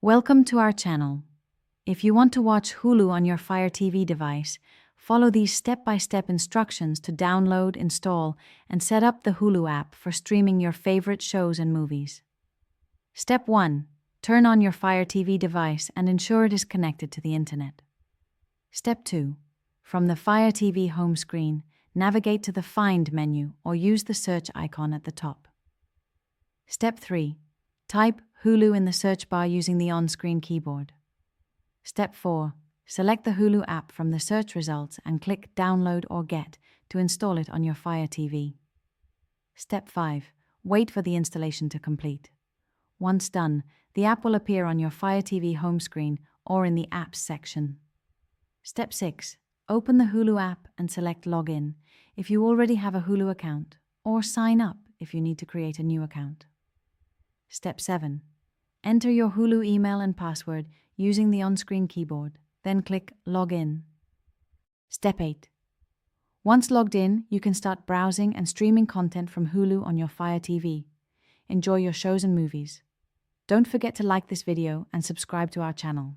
Welcome to our channel. If you want to watch Hulu on your Fire TV device, follow these step-by-step instructions to download, install, and set up the Hulu app for streaming your favorite shows and movies. Step 1. Turn on your Fire TV device and ensure it is connected to the internet. Step 2. From the Fire TV home screen, navigate to the Find menu or use the search icon at the top. Step 3. Type Hulu in the search bar using the on-screen keyboard. Step 4. Select the Hulu app from the search results and click Download or Get to install it on your Fire TV. Step 5. Wait for the installation to complete. Once done, the app will appear on your Fire TV home screen or in the Apps section. Step 6. Open the Hulu app and select Login if you already have a Hulu account, or Sign Up if you need to create a new account. Step 7. Enter your Hulu email and password using the on-screen keyboard, then click Login. Step 8. Once logged in, you can start browsing and streaming content from Hulu on your Fire TV. Enjoy your shows and movies. Don't forget to like this video and subscribe to our channel.